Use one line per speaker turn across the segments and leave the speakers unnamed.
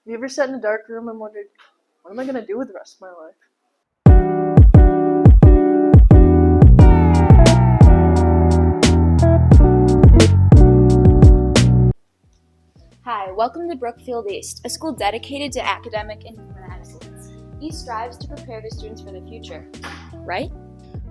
you ever sat in a dark room and wondered, what am I going to do with the rest of my life?
Hi, welcome to Brookfield East, a school dedicated to academic and human excellence. East strives to prepare their students for the future, right?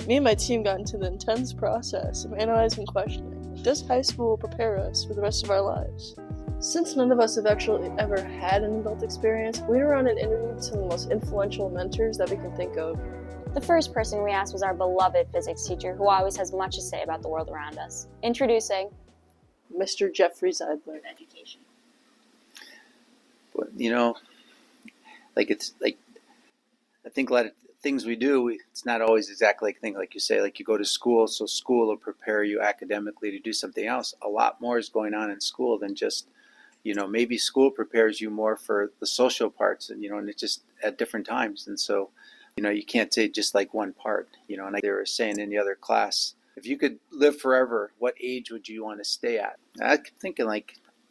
Me and my team got into the intense process of analyzing and questioning, does high school prepare us for the rest of our lives? Since none of us have actually ever had an adult experience, we went around and interviewed some of the most influential mentors that we can think of.
The first person we asked was our beloved physics teacher, who always has much to say about the world around us. Introducing
Mr. Jeffrey Zeidler.
Education.
But, it's like, I think a lot of things we do, it's not always exactly like you say, like you go to school, so school will prepare you academically to do something else. A lot more is going on in school than just, maybe school prepares you more for the social parts and it's just at different times. And so, you can't say just like one part, and like they were saying in the other class, if you could live forever, what age would you want to stay at? I kept thinking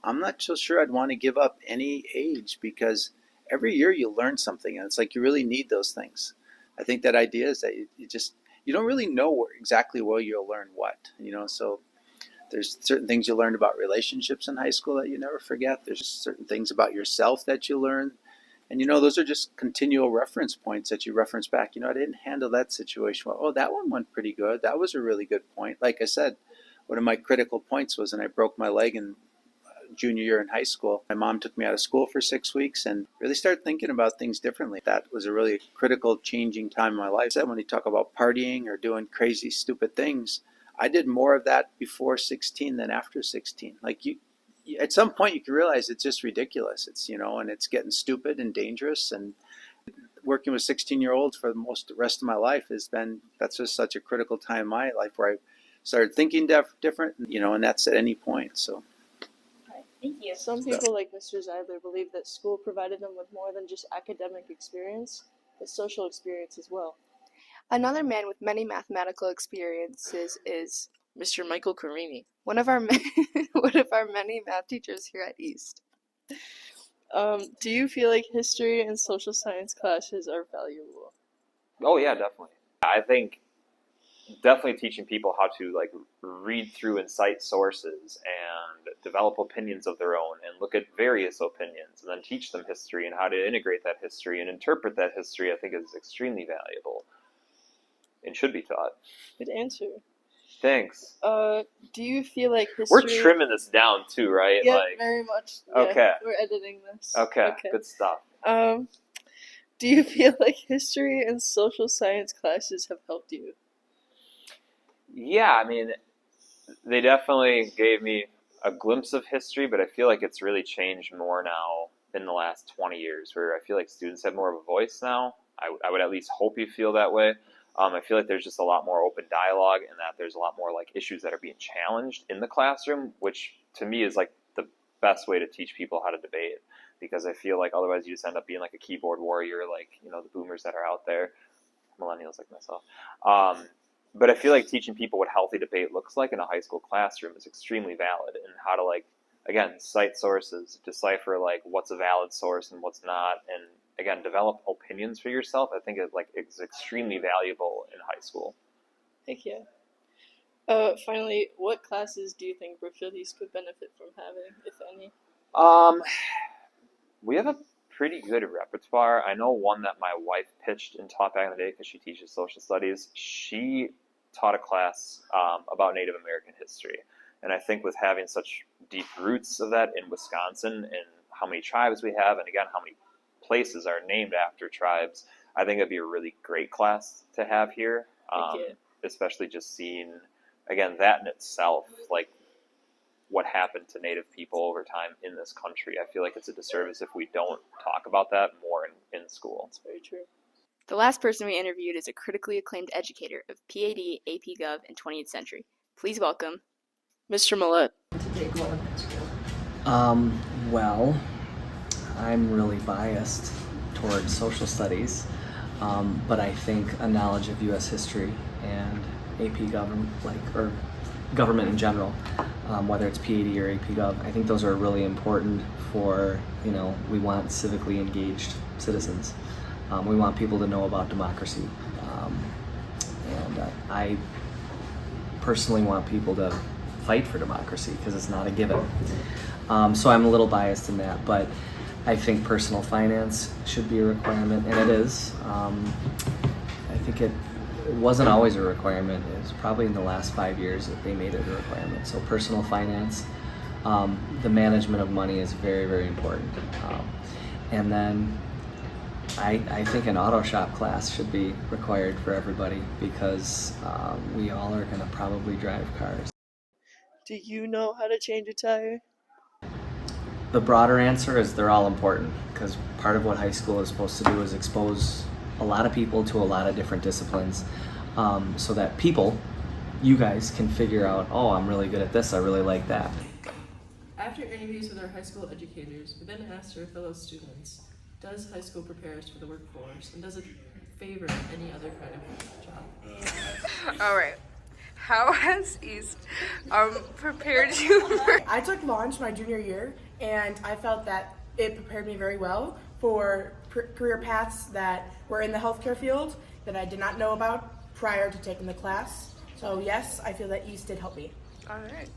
I'm not so sure I'd want to give up any age because every year you learn something and it's like you really need those things. I think that idea is that you don't really know exactly where you'll learn what, so there's certain things you learn about relationships in high school that you never forget. There's certain things about yourself that you learn. And, those are just continual reference points that you reference back. I didn't handle that situation well. Oh, that one went pretty good. That was a really good point. Like I said, one of my critical points was, and I broke my leg in junior year in high school. My mom took me out of school for 6 weeks and really started thinking about things differently. That was a really critical changing time in my life. So when you talk about partying or doing crazy, stupid things, I did more of that before 16 than after 16. Like you at some point you can realize it's just ridiculous. It's, and it's getting stupid and dangerous. And working with 16-year-olds for the rest of my life that's just such a critical time in my life where I started thinking different, and that's at any point. So.
Thank you.
Some people, like Mr. Zeidler, believe that school provided them with more than just academic experience, but social experience as well.
Another man with many mathematical experiences is
Mr. Michael Carini.
one of our many math teachers here at East.
Do you feel like history and social science classes are valuable?
Oh yeah, definitely. I think definitely teaching people how to read through and cite sources and develop opinions of their own and look at various opinions and then teach them history and how to integrate that history and interpret that history, I think is extremely valuable and should be taught.
Good answer.
Thanks.
Do you feel like history...
We're trimming this down too, right?
Yeah, very much. Yeah,
okay.
We're editing this.
Okay, good stuff.
Do you feel like history and social science classes have helped you?
Yeah, I mean, they definitely gave me a glimpse of history, but I feel like it's really changed more now in the last 20 years, where I feel like students have more of a voice now. I would at least hope you feel that way. I feel like there's just a lot more open dialogue and that there's a lot more issues that are being challenged in the classroom, which to me is the best way to teach people how to debate, because I feel like otherwise you just end up being a keyboard warrior, the boomers that are out there, millennials like myself. But I feel like teaching people what healthy debate looks like in a high school classroom is extremely valid, and how to again, cite sources, decipher what's a valid source and what's not, and again, develop opinions for yourself. I think it's extremely valuable in high school.
Heck yeah. Finally, what classes do you think Brookfield East could benefit from having, if any?
We have a pretty good repertoire. I know one that my wife pitched and taught back in the day because she teaches social studies. She taught a class about Native American history. And I think with having such deep roots of that in Wisconsin and how many tribes we have, and again, how many places are named after tribes, I think it'd be a really great class to have here. Especially just seeing, again, that in itself, what happened to Native people over time in this country. I feel like it's a disservice if we don't talk about that more in school.
That's very true.
The last person we interviewed is a critically acclaimed educator of PAD, AP Gov, and 20th Century. Please welcome
Mr. Millett.
Well, I'm really biased towards social studies, but I think a knowledge of U.S. history and AP government, government in general, whether it's PAD or AP Gov. I think those are really important for, we want civically engaged citizens. We want people to know about democracy. And I personally want people to fight for democracy because it's not a given. So I'm a little biased in that, but I think personal finance should be a requirement, and it is. I think it wasn't always a requirement. It was probably in the last 5 years that they made it a requirement. So personal finance, the management of money is very, very important. And then I think an auto shop class should be required for everybody because we all are going to probably drive cars.
Do you know how to change a tire?
The broader answer is they're all important because part of what high school is supposed to do is expose a lot of people to a lot of different disciplines so that people, you guys, can figure out, oh, I'm really good at this, I really like that.
After interviews with our high school educators, we then asked our fellow students, does high school prepare us for the workforce, and does it favor any other kind of job?
All right. How has East prepared you for...
I took Launch my junior year, and I felt that it prepared me very well for career paths that were in the healthcare field that I did not know about prior to taking the class. So yes, I feel that East did help me.
All right.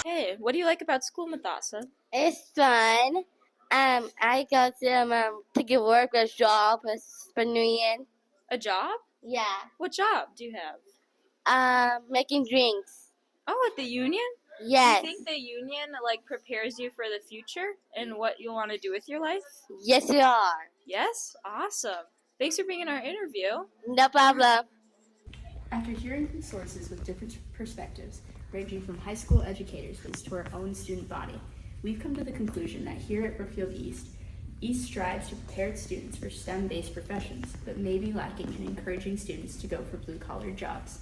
Hey, what do you like about school, Mathasa?
It's fun. I got to get work, a job, for New Year.
A job?
Yeah.
What job do you have?
Making drinks.
Oh, at the union?
Yes.
Do you think the union prepares you for the future and what you'll want to do with your life?
Yes, we are.
Yes? Awesome. Thanks for being in our interview.
No problem.
After hearing from sources with different perspectives, ranging from high school educators to our own student body, we've come to the conclusion that here at Brookfield East strives to prepare its students for STEM-based professions, but may be lacking in encouraging students to go for blue-collar jobs.